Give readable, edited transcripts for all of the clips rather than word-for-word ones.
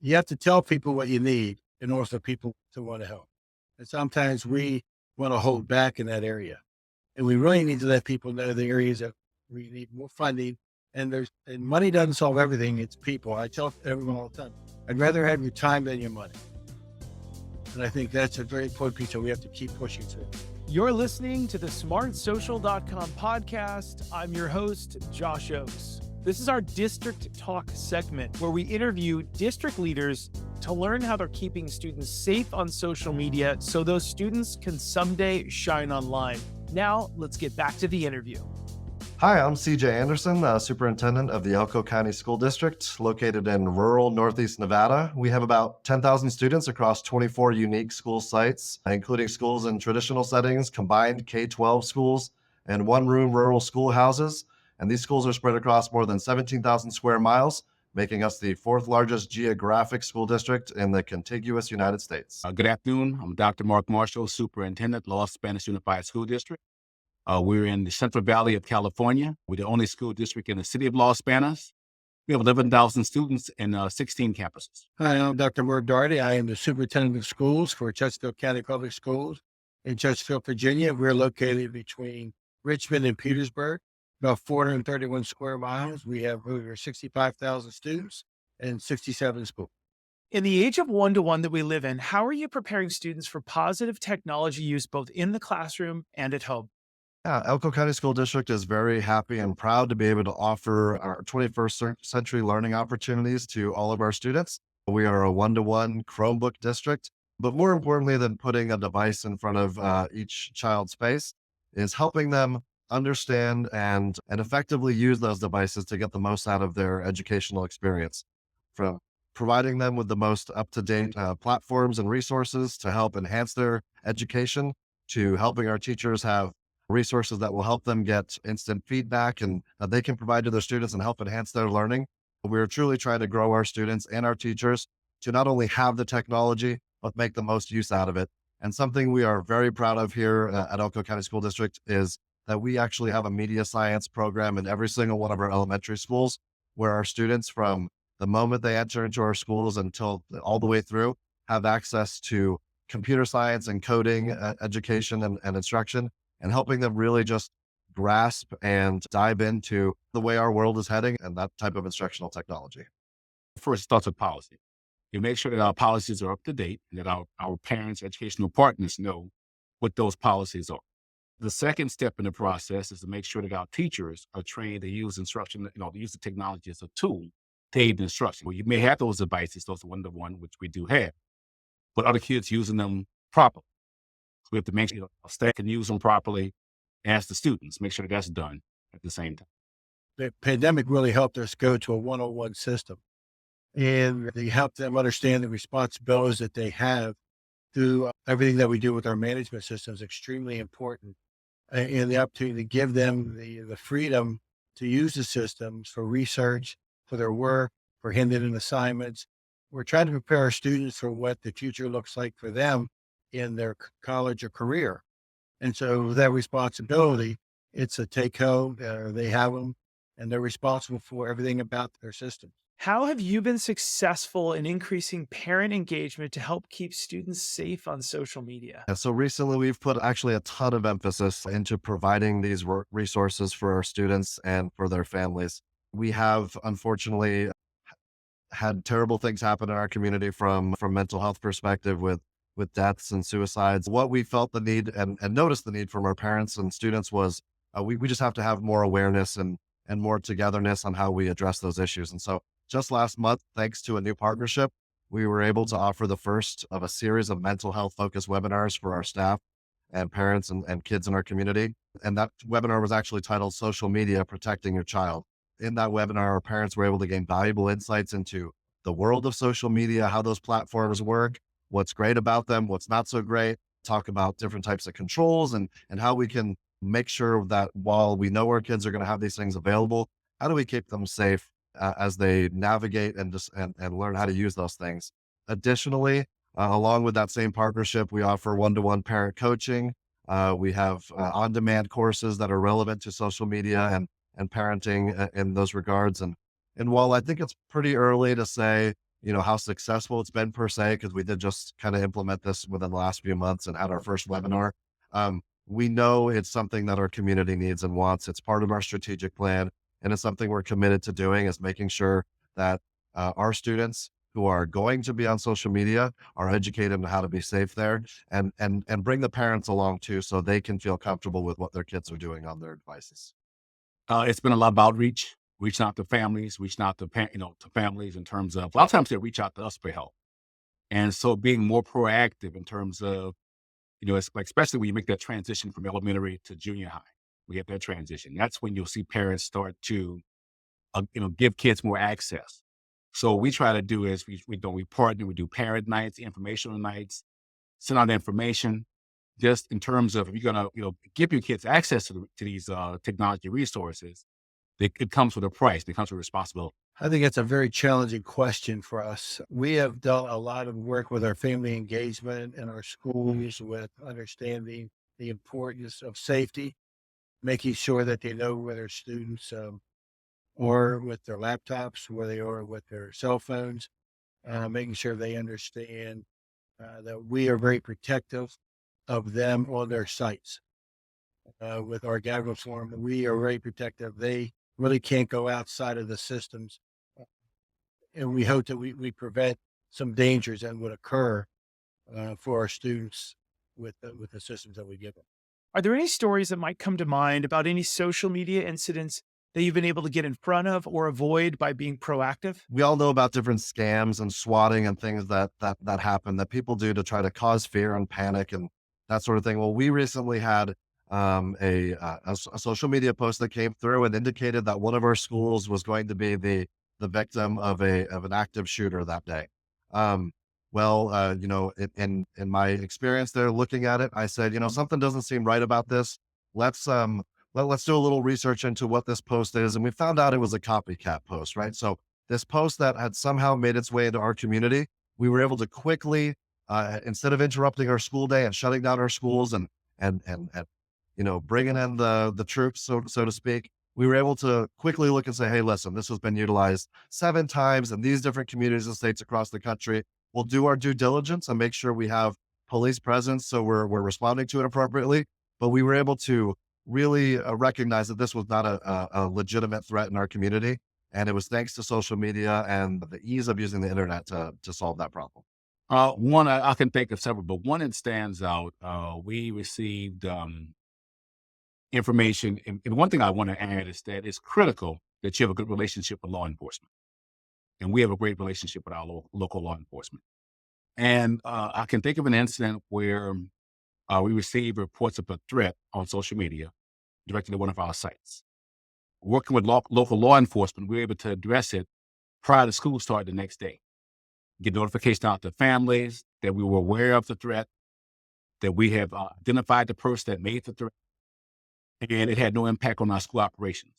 You have to tell people what you need in order for people to want to help. And sometimes we want to hold back in that area. And we really need to let people know the areas that we need more funding. And money doesn't solve everything. It's people. I tell everyone all the time, I'd rather have your time than your money. And I think that's a very important piece that we have to keep pushing through. You're listening to the smartsocial.com podcast. I'm your host, Josh Oakes. This is our District Talk segment where we interview district leaders to learn how they're keeping students safe on social media so those students can someday shine online. Now, let's get back to the interview. Hi, I'm CJ Anderson, Superintendent of the Elko County School District, located in rural Northeast Nevada. We have about 10,000 students across 24 unique school sites, including schools in traditional settings, combined K-12 schools, and one-room rural schoolhouses. And these schools are spread across more than 17,000 square miles, making us the fourth largest geographic school district in the contiguous United States. Good afternoon. I'm Dr. Mark Marshall, Superintendent, Los Spanish Unified School District. We're in the Central Valley of California. We're the only school district in the city of Los Spanish. We have 11,000 students in 16 campuses. Hi, I'm Dr. Mervin Daugherty. I am the Superintendent of Schools for Chesterfield County Public Schools in Chesterfield, Virginia. We're located between Richmond and Petersburg, about 431 square miles. We have over 65,000 students and 67 schools. In the age of one-to-one that we live in, how are you preparing students for positive technology use both in the classroom and at home? Yeah, Elko County School District is very happy and proud to be able to offer our 21st century learning opportunities to all of our students. We are a one-to-one Chromebook district, but more importantly than putting a device in front of each child's face is helping them understand and effectively use those devices to get the most out of their educational experience. From providing them with the most up-to-date platforms and resources to help enhance their education, to helping our teachers have resources that will help them get instant feedback and that they can provide to their students and help enhance their learning. We're truly trying to grow our students and our teachers to not only have the technology, but make the most use out of it. And something we are very proud of here at Elko County School District is that we actually have a media science program in every single one of our elementary schools, where our students, from the moment they enter into our schools until all the way through, have access to computer science and coding education and instruction, and helping them really just grasp and dive into the way our world is heading and that type of instructional technology. First, it starts with policy. You make sure that our policies are up to date and that our parents, educational partners know what those policies are. The second step in the process is to make sure that our teachers are trained to use instruction, to use the technology as a tool to aid in instruction. Well, you may have those devices, those one-to-one, which we do have, but are the kids using them properly? So we have to make sure our staff can use them properly as the students, make sure that that's done at the same time. The pandemic really helped us go to a one-on-one system, and they helped them understand the responsibilities that they have through everything that we do with our management system is extremely important. And the opportunity to give them the freedom to use the systems for research, for their work, for handing assignments. We're trying to prepare our students for what the future looks like for them in their college or career. And so that responsibility, it's a take home, they have them, and they're responsible for everything about their systems. How have you been successful in increasing parent engagement to help keep students safe on social media? So recently we've put actually a ton of emphasis into providing these resources for our students and for their families. We have unfortunately had terrible things happen in our community from mental health perspective with deaths and suicides. What we felt the need and noticed the need from our parents and students was we just have to have more awareness and more togetherness on how we address those issues. And so just last month, thanks to a new partnership, we were able to offer the first of a series of mental health focused webinars for our staff and parents and kids in our community. And that webinar was actually titled Social Media Protecting Your Child. In that webinar, our parents were able to gain valuable insights into the world of social media, how those platforms work, what's great about them, what's not so great, talk about different types of controls and how we can make sure that while we know our kids are going to have these things available, how do we keep them safe as they navigate and learn how to use those things. Additionally, along with that same partnership, we offer one-to-one parent coaching. We have on-demand courses that are relevant to social media and parenting in those regards. And while I think it's pretty early to say how successful it's been per se, because we did just kind of implement this within the last few months and had our first webinar. We know it's something that our community needs and wants. It's part of our strategic plan, and it's something we're committed to doing, is making sure that our students who are going to be on social media are educated on how to be safe there, and bring the parents along too, so they can feel comfortable with what their kids are doing on their devices. It's been a lot of outreach, reaching out to families, reaching out to to families in terms of a lot of times they reach out to us for help, and so being more proactive in terms of it's like especially when you make that transition from elementary to junior high, we have that transition. That's when you'll see parents start to give kids more access. So what we try to do is we partner, we do parent nights, informational nights, send out information, just in terms of if you're gonna give your kids access to these technology resources, it comes with a price. It comes with responsibility. I think it's a very challenging question for us. We have done a lot of work with our family engagement in our schools with understanding the importance of safety, making sure that they know where their students or with their laptops, where they are with their cell phones, making sure they understand that we are very protective of them on their sites. With our Gaggle Form, we are very protective. They really can't go outside of the systems. And we hope that we prevent some dangers that would occur for our students with the systems that we give them. Are there any stories that might come to mind about any social media incidents that you've been able to get in front of or avoid by being proactive? We all know about different scams and swatting and things that happen, that people do to try to cause fear and panic and that sort of thing. Well, we recently had a social media post that came through and indicated that one of our schools was going to be the victim of an active shooter that day. In my experience there, looking at it, I said, something doesn't seem right about this. Let's do a little research into what this post is. And we found out it was a copycat post, right? So this post that had somehow made its way into our community, we were able to quickly, instead of interrupting our school day and shutting down our schools and bringing in the troops, so to speak, we were able to quickly look and say, hey, listen, this has been utilized 7 times in these different communities and states across the country. We'll do our due diligence and make sure we have police presence, so we're responding to it appropriately. But we were able to really recognize that this was not a legitimate threat in our community. And it was thanks to social media and the ease of using the internet to solve that problem. One, I can think of several, but one that stands out, we received information. And one thing I want to add is that it's critical that you have a good relationship with law enforcement. And we have a great relationship with our local law enforcement. And I can think of an incident where we received reports of a threat on social media directed at one of our sites. Working with local law enforcement, we were able to address it prior to school start the next day. Get notification out to families that we were aware of the threat, that we have identified the person that made the threat, and it had no impact on our school operations.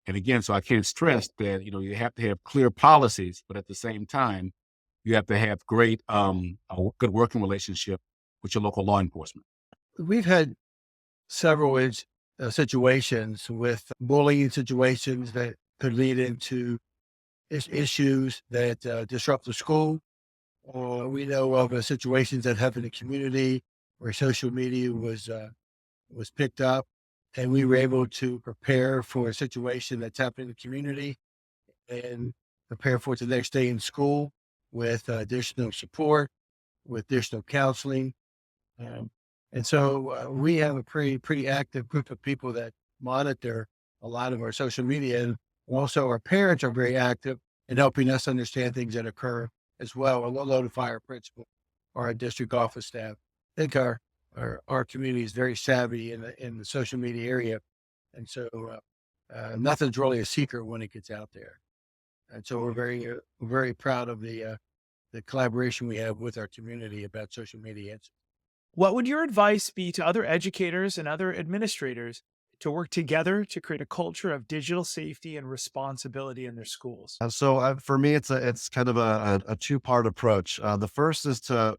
And again, so I can't stress that, you have to have clear policies, but at the same time, you have to have great, a good working relationship with your local law enforcement. We've had several situations with bullying situations that could lead into issues that disrupt the school. We know of situations that happen in the community where social media was picked up, and we were able to prepare for a situation that's happening in the community and prepare for it the next day in school with additional support, with additional counseling. And so we have a pretty active group of people that monitor a lot of our social media. And also our parents are very active in helping us understand things that occur as well. And we'll notify our principal or our district office staff. I think our community is very savvy in the social media area. And so nothing's really a secret when it gets out there. And so we're very proud of the collaboration we have with our community about social media. What would your advice be to other educators and other administrators to work together to create a culture of digital safety and responsibility in their schools? And so for me, it's kind of a 2-part approach. The first is to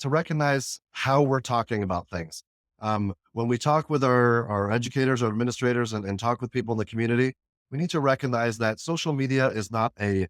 recognize how we're talking about things. When we talk with our educators or administrators and talk with people in the community, we need to recognize that social media is not a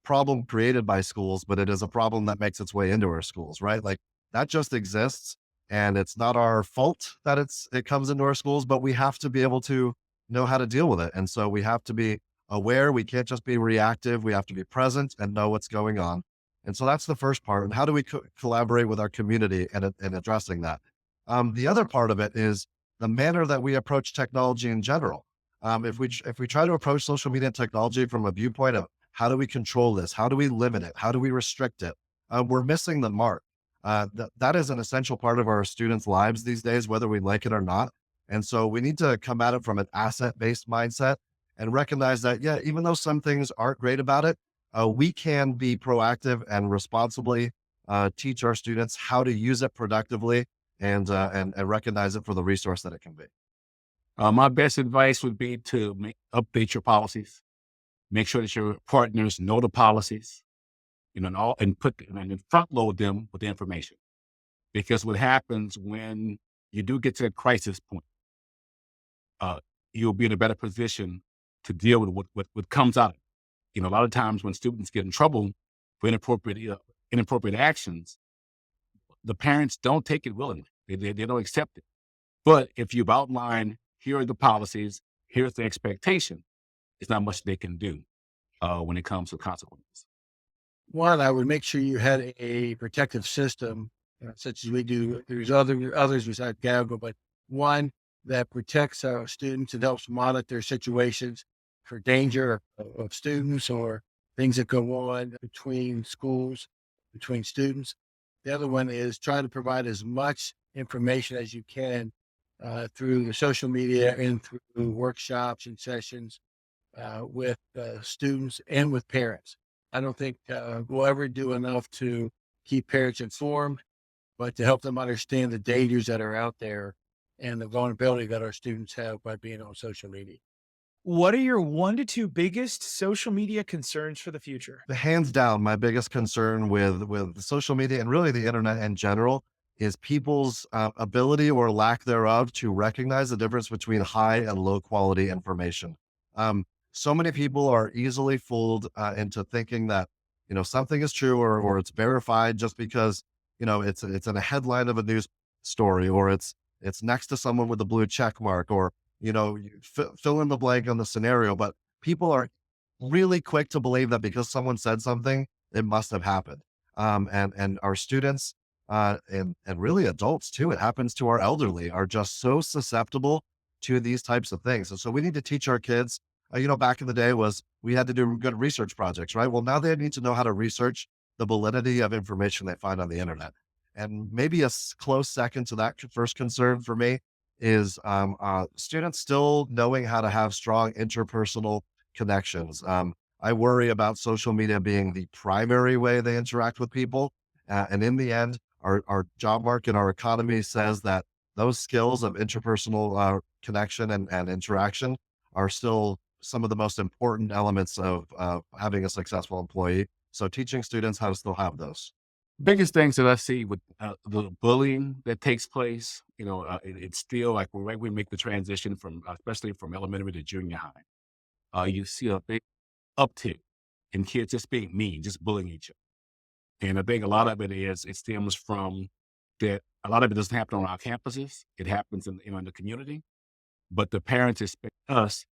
problem created by schools, but it is a problem that makes its way into our schools, right? Like that just exists, and it's not our fault that it comes into our schools, but we have to be able to know how to deal with it. And so we have to be aware. We can't just be reactive. We have to be present and know what's going on. And so that's the first part. And how do we collaborate with our community in addressing that? The other part of it is the manner that we approach technology in general. If we try to approach social media and technology from a viewpoint of how do we control this, how do we limit it, how do we restrict it, we're missing the mark. That is an essential part of our students' lives these days, whether we like it or not. And so we need to come at it from an asset-based mindset and recognize that, yeah, even though some things aren't great about it, we can be proactive and responsibly teach our students how to use it productively and recognize it for the resource that it can be. My best advice would be to update your policies. Make sure that your partners know the policies, and front load them with the information. Because what happens when you do get to that crisis point, you'll be in a better position to deal with what comes out of it. A lot of times when students get in trouble for inappropriate actions, the parents don't take it willingly. They don't accept it. But if you've outlined, here are the policies, here's the expectation, there's not much they can do when it comes to consequences. One, I would make sure you had a protective system, such as we do. There's others besides Gaggle, but one that protects our students and helps monitor situations for danger of students or things that go on between schools, between students. The other one is try to provide as much information as you can through the social media and through workshops and sessions with students and with parents. I don't think we'll ever do enough to keep parents informed, but to help them understand the dangers that are out there and the vulnerability that our students have by being on social media. What are your 1 to 2 biggest social media concerns for the future? The hands down, my biggest concern with social media and really the internet in general is people's ability or lack thereof to recognize the difference between high and low quality information. So many people are easily fooled into thinking that something is true or it's verified just because it's in a headline of a news story, or it's next to someone with a blue check mark, or you fill in the blank on the scenario. But people are really quick to believe that because someone said something, it must have happened. And our students and really adults too, it happens to our elderly, are just so susceptible to these types of things. And so we need to teach our kids. Back in the day we had to do good research projects, right? Well, now they need to know how to research the validity of information they find on the internet. And maybe a close second to that first concern for me is students still knowing how to have strong interpersonal connections. I worry about social media being the primary way they interact with people. And in the end, our job market, our economy says that those skills of interpersonal connection and interaction are still some of the most important elements of having a successful employee. So teaching students how to still have those. Biggest things that I see with the bullying that takes place, it's still like right when we make the transition from, especially from elementary to junior high, you see a big uptick in kids just being mean, just bullying each other. And I think a lot of it stems from that. A lot of it doesn't happen on our campuses. It happens in the community, but the parents expect us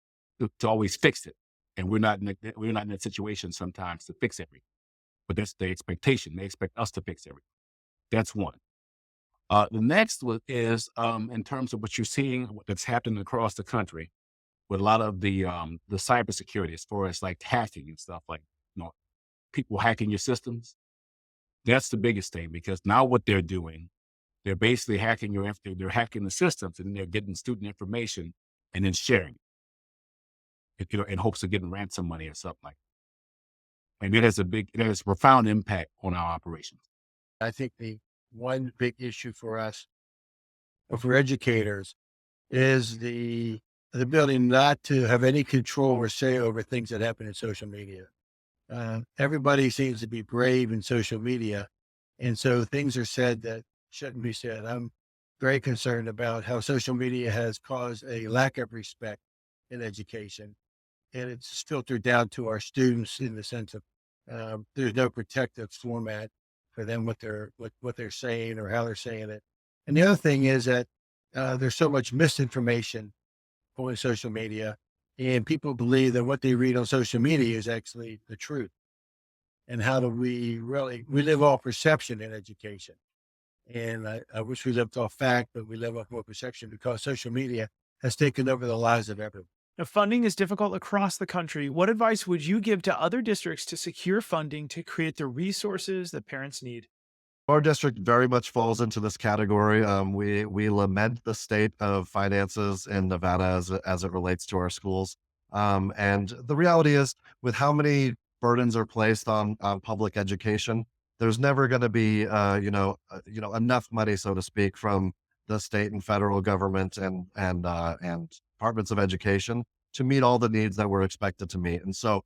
to always fix it. And we're not in that situation sometimes to fix everything. But that's the expectation. They expect us to fix everything. That's one. The next is in terms of what you're seeing that's happening across the country with a lot of the cybersecurity, as far as like hacking and stuff, like people hacking your systems. That's the biggest thing, because now what they're doing, they're basically they're hacking the systems, and they're getting student information and then sharing it, in hopes of getting ransom money or something like that. And it has a profound impact on our operations. I think the one big issue for us, or for educators, is the ability not to have any control or say over things that happen in social media. Everybody seems to be brave in social media, and so things are said that shouldn't be said. I'm very concerned about how social media has caused a lack of respect in education, and it's filtered down to our students in the sense of There's no protective format for them, what they're saying or how they're saying it. And the other thing is that there's so much misinformation on social media, and people believe that what they read on social media is actually the truth. And how do we live off perception in education? And I wish we lived off fact, but we live off more perception because social media has taken over the lives of everyone. Now, funding is difficult across the country. What advice would you give to other districts to secure funding to create the resources that parents need? Our district very much falls into this category. We lament the state of finances in Nevada as it relates to our schools. And the reality is, with how many burdens are placed on public education, there's never going to be enough money, so to speak, from the state and federal government and departments of education to meet all the needs that we're expected to meet. And so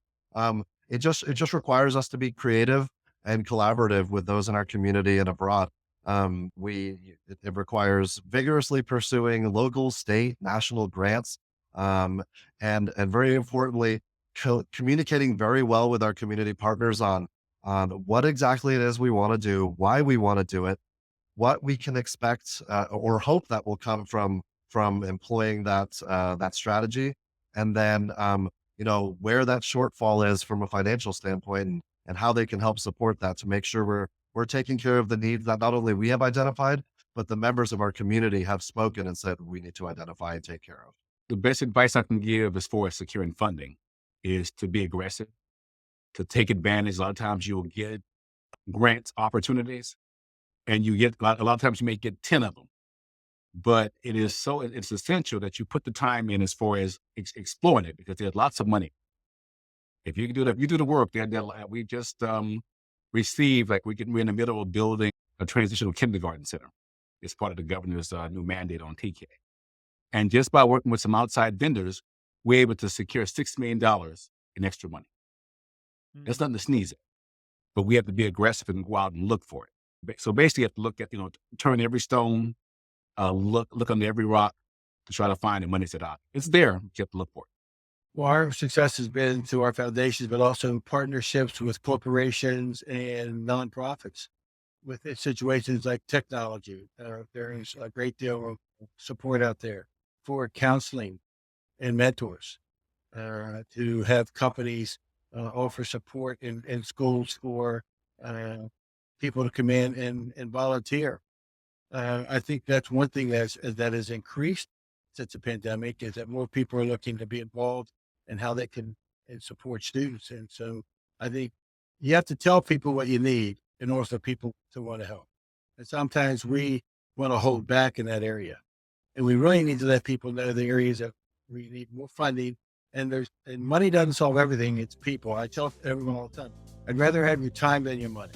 it just requires us to be creative and collaborative with those in our community and abroad. It requires vigorously pursuing local, state, national grants, and very importantly, communicating very well with our community partners on what exactly it is we want to do, why we want to do it, what we can expect or hope that will come from employing that strategy, and then where that shortfall is from a financial standpoint, and how they can help support that to make sure we're taking care of the needs that not only we have identified, but the members of our community have spoken and said we need to identify and take care of. The best advice I can give as far as securing funding is to be aggressive, to take advantage. A lot of times you'll get grant opportunities, and you get a lot of times you may get 10 of them. But it's essential that you put the time in as far as exploring it, because there's lots of money. If you do the work, we just received, we're in the middle of building a transitional kindergarten center. It's part of the governor's new mandate on TK. And just by working with some outside vendors, we're able to secure $6 million in extra money. That's nothing to sneeze at, but we have to be aggressive and go out and look for it. So basically, you have to look at, turn every stone, look under every rock to try to find the money. It's there, you have to look for it. Well, our success has been through our foundations, but also partnerships with corporations and nonprofits with situations like technology. There is a great deal of support out there for counseling and mentors, to have companies offer support in schools for people to come in and volunteer. I think that's one thing that has increased since the pandemic, is that more people are looking to be involved and how they can support students. And so I think you have to tell people what you need in order for people to want to help. And sometimes we want to hold back in that area. And we really need to let people know the areas that we need more funding. And money doesn't solve everything. It's people. I tell everyone all the time, I'd rather have your time than your money.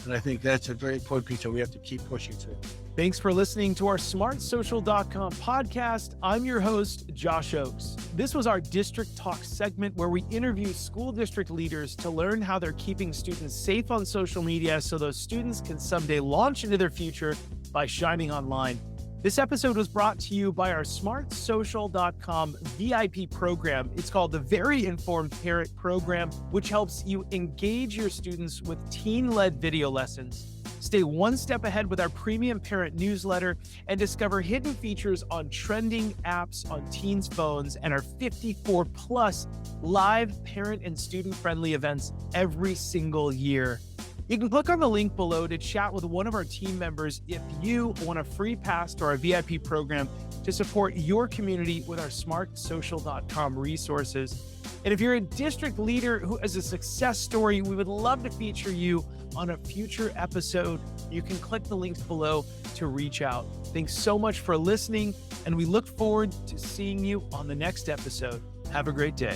And I think that's a very important piece that we have to keep pushing through. Thanks for listening to our smartsocial.com podcast. I'm your host, Josh Oakes. This was our District Talk segment where we interview school district leaders to learn how they're keeping students safe on social media so those students can someday launch into their future by shining online. This episode was brought to you by our smartsocial.com VIP program. It's called the Very Informed Parent Program, which helps you engage your students with teen-led video lessons. Stay one step ahead with our premium parent newsletter and discover hidden features on trending apps on teens' phones and our 54 plus live parent and student-friendly events every single year. You can click on the link below to chat with one of our team members if you want a free pass to our VIP program to support your community with our smartsocial.com resources. And if you're a district leader who has a success story, we would love to feature you on a future episode. You can click the links below to reach out. Thanks so much for listening, and we look forward to seeing you on the next episode. Have a great day.